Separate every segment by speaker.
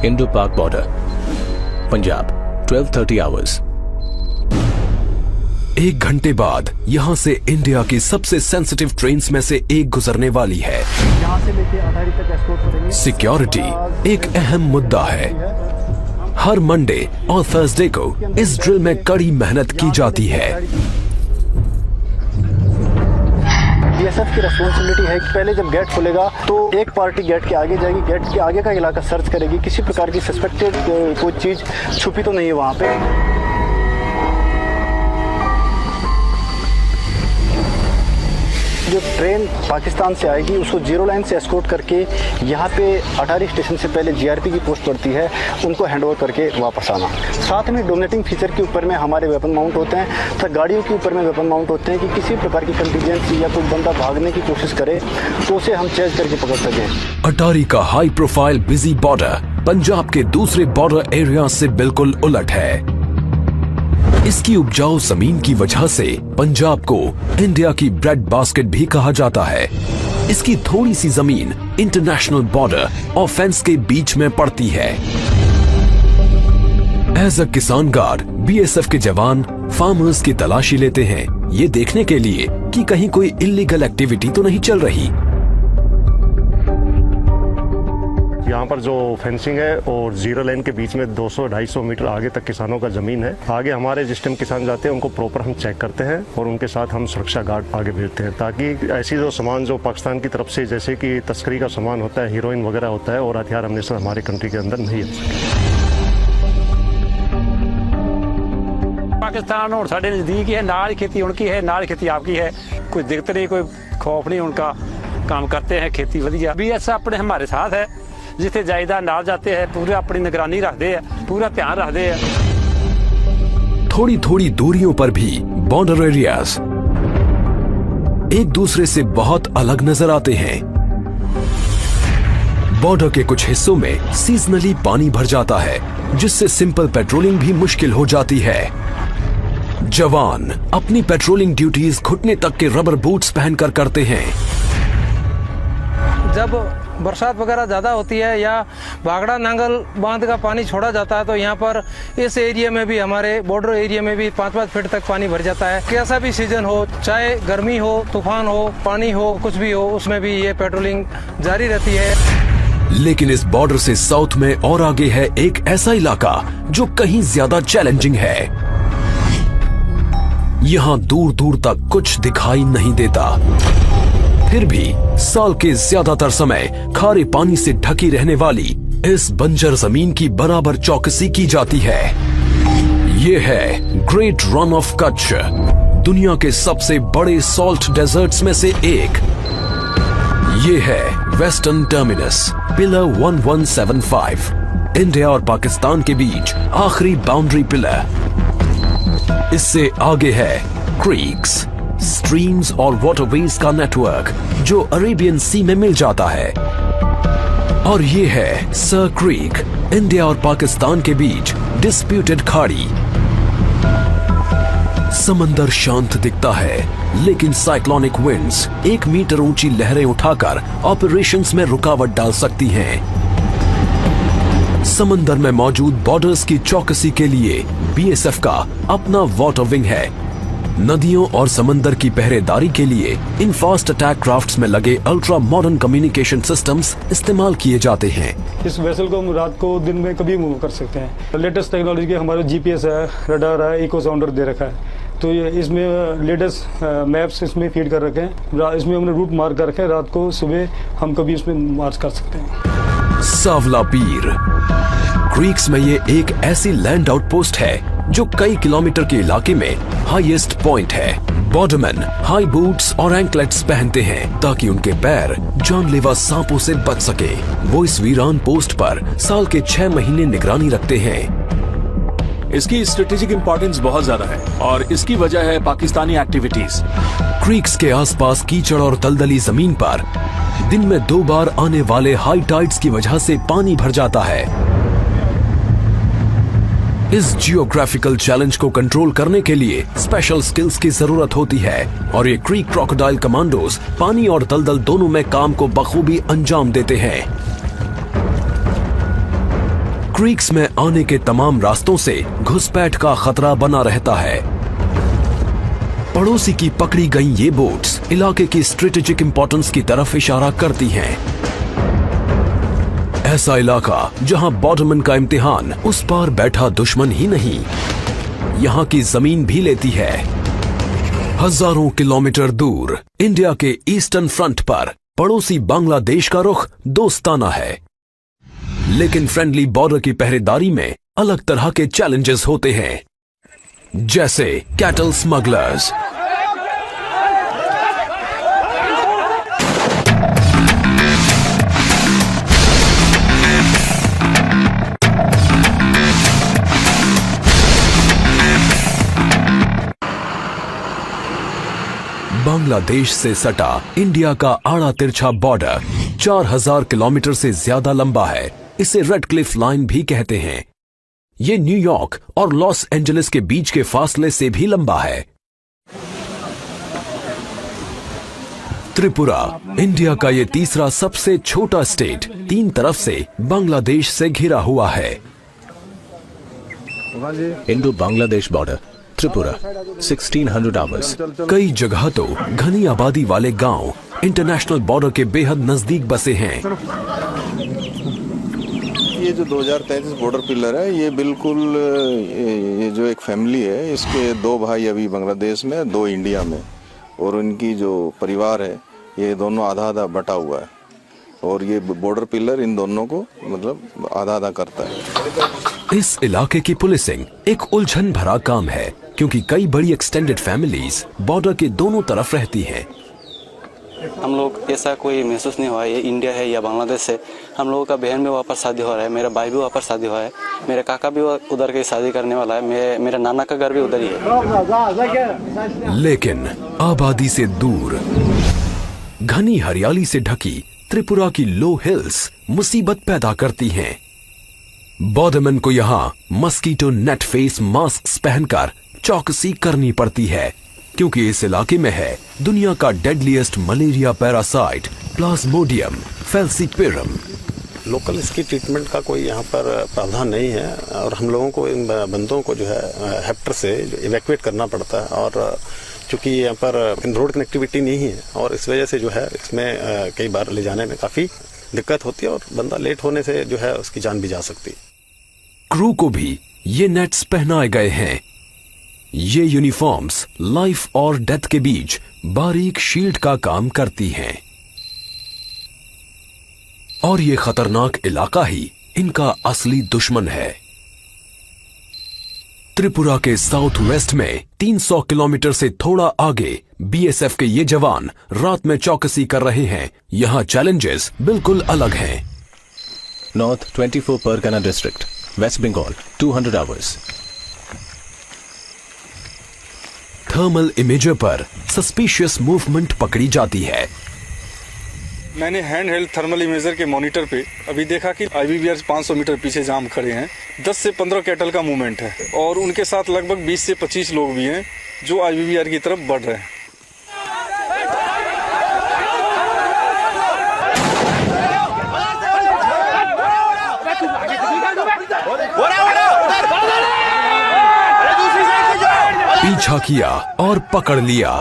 Speaker 1: Indo पाक border, Punjab, 12:30 hours.
Speaker 2: 1 घंटे बाद यहाँ से इंडिया की सबसे सेंसिटिव ट्रेन्स में से एक गुजरने वाली है।
Speaker 3: यहाँ से लेके अटारी तक एस्कॉर्ट करेंगे।
Speaker 2: सिक्योरिटी एक अहम मुद्दा है। हर मंडे और थर्सडे को इस ड्रिल में कड़ी मेहनत की जाती है।
Speaker 3: बीएसएफ की रिस्पॉन्सिबिलिटी है कि पहले जब गेट खुलेगा तो एक पार्टी गेट के आगे जाएगी, गेट के आगे का इलाका सर्च करेगी, किसी प्रकार की सस्पेक्टेड कोई चीज छुपी तो नहीं है वहाँ पे। जो ट्रेन पाकिस्तान से आएगी उसको जीरो लाइन से एस्कॉर्ट करके यहाँ पे अटारी स्टेशन से पहले जीआरपी की पोस्ट पड़ती है, उनको हैंडओवर करके वापस आना। साथ में डोमिनेटिंग फीचर के ऊपर में हमारे वेपन माउंट होते हैं, तो गाड़ियों के ऊपर में वेपन माउंट होते हैं कि किसी प्रकार की कंटीजेंसी या कोई बंदा भागने की कोशिश करे तो उसे हम चेज करके पकड़ सकें।
Speaker 2: अटारी का high profile busy border Punjab के दूसरे बॉर्डर एरिया से बिल्कुल उलट है। इसकी उपजाऊ जमीन की वजह से पंजाब को इंडिया की ब्रेड बास्केट भी कहा जाता है। इसकी थोड़ी सी जमीन इंटरनेशनल बॉर्डर और फेंस के बीच में पड़ती है। एज अ किसान गार्ड बीएसएफ के जवान फार्मर्स की तलाशी लेते हैं, ये देखने के लिए कि कहीं कोई इलीगल एक्टिविटी तो नहीं चल रही।
Speaker 4: यहाँ पर जो फेंसिंग है और जीरो लाइन के बीच में 200-250 मीटर आगे तक किसानों का जमीन है। आगे हमारे जिस टाइम किसान जाते हैं उनको प्रॉपर हम चेक करते हैं और उनके साथ हम सुरक्षा गार्ड आगे भेजते हैं, ताकि ऐसी जो सामान जो पाकिस्तान की तरफ से जैसे कि तस्करी का सामान होता है, हीरोइन वगैरह होता है और हथियार हमेशा हमारे कंट्री के अंदर नहीं आ सके।
Speaker 5: पाकिस्तान और साढ़े नजदीक है, नाल ही खेती उनकी है, नाल खेती आपकी है, कोई दिक्कत नहीं, कोई खौफ नहीं, उनका काम करते हैं, खेती वधिया। बीएसएफ अपने हमारे साथ है, जिथे जायदा नाल जाते हैं पूरे अपनी निगरानी रखते हैं, पूरा ध्यान रखते हैं।
Speaker 2: थोड़ी थोड़ी दूरियों पर भी बॉर्डर एरियाज एक दूसरे से बहुत अलग नजर आते हैं। बॉर्डर के कुछ हिस्सों में सीजनली पानी भर जाता है, जिससे सिंपल पेट्रोलिंग भी मुश्किल हो जाती है। जवान अपनी पेट्रोलिंग ड्यूटीज घुटने तक के रबर बूट्स पहनकर करते हैं।
Speaker 6: जब बरसात वगैरह ज़्यादा होती है या भागड़ा नांगल बांध का पानी छोड़ा जाता है तो यहाँ पर इस एरिया में भी, हमारे बॉर्डर एरिया में भी 5-5 फीट तक पानी भर जाता है। कैसा भी सीजन हो, चाहे गर्मी हो, तूफान हो, पानी हो, कुछ भी हो, उसमें भी ये पेट्रोलिंग जारी रहती है।
Speaker 2: लेकिन इस बॉर्डर से साउथ में और आगे है एक ऐसा इलाका जो कहीं ज्यादा चैलेंजिंग है। यहाँ दूर दूर तक कुछ दिखाई नहीं देता, फिर भी साल के ज्यादातर समय खारे पानी से ढकी रहने वाली इस बंजर जमीन की बराबर चौकसी की जाती है। ये है ग्रेट रन ऑफ कच्छ, दुनिया के सबसे बड़े सॉल्ट डेजर्ट्स में से एक। ये है वेस्टर्न टर्मिनस पिलर 1175, इंडिया और पाकिस्तान के बीच आखिरी बाउंड्री पिलर। इससे आगे है क्रीक्स, स्ट्रीम्स और वाटरवेज का नेटवर्क जो अरेबियन सी में मिल जाता है। और ये है सर क्रीक, इंडिया और पाकिस्तान के बीच डिस्प्यूटेड खाड़ी। समंदर शांत दिखता है, लेकिन साइक्लोनिक विंड्स 1 मीटर ऊंची लहरें उठाकर ऑपरेशंस में रुकावट डाल सकती हैं। समंदर में मौजूद बॉर्डर्स की चौकसी के लिए बीएसएफ का अपना वाटर विंग है। नदियों और समंदर की पहरेदारी के लिए इन फास्ट अटैक क्राफ्ट्स में लगे अल्ट्रा मॉडर्न कम्युनिकेशन सिस्टम्स इस्तेमाल किए जाते हैं।
Speaker 7: इस वेसल को हम रात को दिन में कभी मूव कर सकते हैं। लेटेस्ट टेक्नोलॉजी के हमारे जीपीएस है, रडार है, इको साउंडर दे रखा है, तो ये इसमें लेटेस्ट मैप्स इसमें फीड कर रखे हैं। इसमें हमने रूट मार्क कर रखे हैं, रात को सुबह हम कभी इसमें मार्च कर सकते हैं।
Speaker 2: सावला पीर क्रीक्स में ये एक ऐसी लैंड आउटपोस्ट है जो कई किलोमीटर के इलाके में हाईएस्ट पॉइंट है। बॉर्डरमैन हाई बूट्स और एंकलेट्स पहनते हैं ताकि उनके पैर जानलेवा सांपों से बच सके। वो इस वीरान पोस्ट पर साल के 6 महीने निगरानी रखते हैं।
Speaker 1: इसकी स्ट्रेटेजिक इंपॉर्टेंस बहुत ज्यादा है और इसकी वजह है पाकिस्तानी एक्टिविटीज।
Speaker 2: क्रीक्स के आसपास कीचड़ और दलदली जमीन पर दिन में 2 बार आने वाले हाई टाइड्स की वजह से पानी भर जाता है। इस जियोग्राफिकल चैलेंज को कंट्रोल करने के लिए स्पेशल स्किल्स की जरूरत होती है और ये क्रीक क्रोकोडाइल कमांडोज पानी और दलदल दोनों में काम को बखूबी अंजाम देते हैं। क्रीक्स में आने के तमाम रास्तों से घुसपैठ का खतरा बना रहता है। पड़ोसी की पकड़ी गई ये बोट्स इलाके की स्ट्रेटेजिक इंपॉर्टेंस की तरफ इशारा करती हैं। ऐसा इलाका जहां बॉर्डरमैन का इम्तिहान उस पार बैठा दुश्मन ही नहीं, यहां की जमीन भी लेती है। हजारों किलोमीटर दूर इंडिया के ईस्टर्न फ्रंट पर पड़ोसी बांग्लादेश का रुख दोस्ताना है, लेकिन फ्रेंडली बॉर्डर की पहरेदारी में अलग तरह के चैलेंजेस होते हैं, जैसे कैटल स्मगलर्स, बांग्लादेश से सटा इंडिया का आड़ा तिरछा बॉर्डर 4000 किलोमीटर से ज्यादा लंबा है। इसे रेड क्लिफ लाइन भी कहते हैं। ये न्यूयॉर्क और लॉस एंजलिस के बीच के फासले से भी लंबा है। त्रिपुरा इंडिया का ये तीसरा सबसे छोटा स्टेट 3 तरफ से बांग्लादेश से घिरा हुआ है।
Speaker 8: Indo Bangladesh border Tripura 1600 hours.
Speaker 2: कई जगह तो घनी आबादी वाले गांव इंटरनेशनल बॉर्डर के बेहद नजदीक बसे हैं।
Speaker 9: ये जो 2033 बॉर्डर पिलर है, ये बिल्कुल ये जो एक फैमिली है, इसके 2 भाई अभी बांग्लादेश में, 2 इंडिया में, और उनकी जो परिवार है ये दोनों आधा आधा बटा हुआ है, और ये बॉर्डर पिलर इन दोनों को मतलब आधा आधा करता है।
Speaker 2: इस इलाके की पुलिसिंग एक उलझन भरा काम है, क्योंकि कई बड़ी एक्सटेंडेड फैमिलीज बॉर्डर के दोनों तरफ रहती हैं।
Speaker 10: हम लोग ऐसा कोई महसूस नहीं हुआ ये इंडिया है या बांग्लादेश है। हम लोगों का बहन भी वापस शादी हो रहा है, मेरा भाई भी वापस शादी हुआ है, मेरे काका भी उधर की शादी करने वाला है, मेरा नाना का घर भी उधर ही है।
Speaker 2: लेकिन आबादी से दूर घनी हरियाली से ढकी त्रिपुरा की लो हिल्स मुसीबत पैदा करती हैं। बॉर्डरमैन को यहाँ मस्कीटो नेट फेस मास्क पहनकर चौकसी करनी पड़ती है, क्योंकि इस इलाके में है दुनिया का deadliest malaria parasite Plasmodium falciparum.
Speaker 11: Local इसकी ट्रीटमेंट का कोई यहाँ पर प्रावधान नहीं है, और हम लोगों को इन बंदों को जो है हेक्टर से इवैक्यूएट करना पड़ता है, और चूंकि यहाँ पर रोड कनेक्टिविटी नहीं है, और इस वजह से जो है इसमें कई बार ले जाने में काफी दिक्कत होती है, और बंदा लेट होने से जो है उसकी जान भी जा सकती है।
Speaker 2: क्रू को भी ये नेट्स पहनाए गए हैं। ये यूनिफॉर्म्स लाइफ और डेथ के बीच बारीक शील्ड का काम करती हैं, और ये खतरनाक इलाका ही इनका असली दुश्मन है। त्रिपुरा के साउथ वेस्ट में 300 किलोमीटर से थोड़ा आगे बीएसएफ के ये जवान रात में चौकसी कर रहे हैं। यहाँ चैलेंजेस बिल्कुल अलग हैं।
Speaker 8: North 24 Pargana district west Bengal 200 hours. Thermal imager पर सस्पिशियस मूवमेंट पकड़ी जाती है।
Speaker 7: मैंने हैंड हेल्ड थर्मल इमेजर के मॉनिटर पे अभी देखा कि आईबीबीआर 500 मीटर पीछे जाम खड़े हैं। 10 से 15 कैटल का मूवमेंट है, और उनके साथ लगभग 20 से 25 लोग भी हैं जो आईबीबीआर की तरफ बढ़ रहे हैं।
Speaker 2: पीछा किया और पकड़ लिया।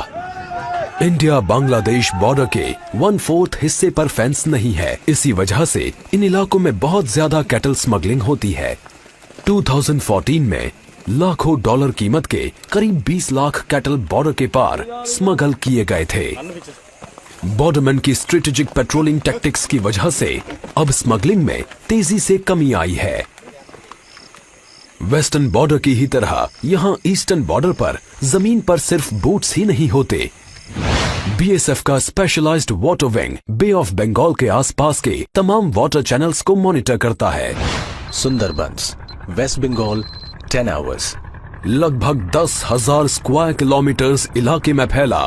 Speaker 2: इंडिया बांग्लादेश बॉर्डर के 1/4 हिस्से पर फेंस नहीं है, इसी वजह से इन इलाकों में बहुत ज्यादा कैटल स्मगलिंग होती है। 2014 में लाखों डॉलर कीमत के करीब 20 लाख कैटल बॉर्डर के पार स्मगल किए गए थे। बॉर्डरमैन की स्ट्रेटेजिक पेट्रोलिंग टैक्टिक्स की वजह से अब स्मगलिंग में तेजी से कमी आई है। वेस्टर्न बॉर्डर की ही तरह यहाँ ईस्टर्न बॉर्डर पर जमीन पर सिर्फ बोट्स ही नहीं होते। बीएसएफ का specialised water wing bay of Bengal के आसपास के तमाम वाटर चैनल्स को मॉनिटर करता है।
Speaker 8: Sundarbans west Bengal 10 hours.
Speaker 2: लगभग 10,000 स्क्वायर किलोमीटर्स इलाके में फैला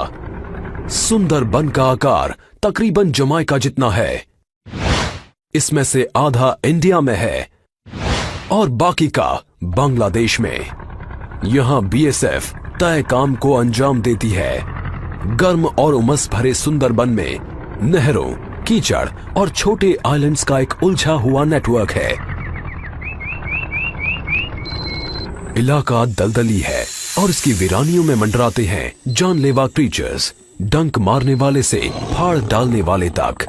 Speaker 2: सुंदरबन का आकार तकरीबन जमाइका जितना है। इसमें से आधा इंडिया में है और बाकी का बांग्लादेश में। यहां बीएसएफ तय काम को अंजाम देती है। गर्म और उमस भरे सुंदरबन में नहरों, कीचड़ और छोटे आइलैंड्स का एक उलझा हुआ नेटवर्क है। इलाका दलदली है और इसकी वीरानियों में मंडराते हैं जानलेवा क्रीचर्स, डंक मारने वाले से फाड़ डालने वाले तक।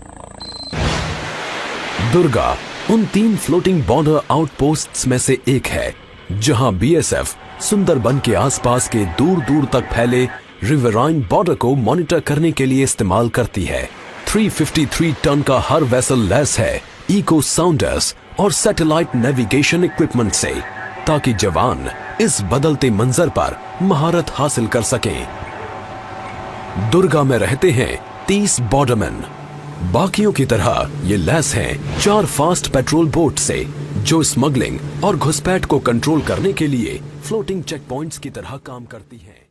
Speaker 2: दुर्गा उन 3 फ्लोटिंग बॉर्डर आउटपोस्ट्स में से एक है जहां बीएसएफ सुंदरबन के आसपास के दूर दूर तक फैले रिवराइन बॉर्डर को मॉनिटर करने के लिए इस्तेमाल करती है। 353 टन का हर वेसल लैस है इको साउंडर्स और सैटेलाइट नेविगेशन इक्विपमेंट से, ताकि जवान इस बदलते मंजर पर महारत हासिल कर सकें। दुर्गा में रहते हैं 30 बॉर्डरमैन। बाकियों की तरह ये लैस हैं 4 फास्ट पेट्रोल बोट से, जो स्मगलिंग और घुसपैठ को कंट्रोल करने के लिए फ्लोटिंग चेक पॉइंट्स की तरह काम करती हैं।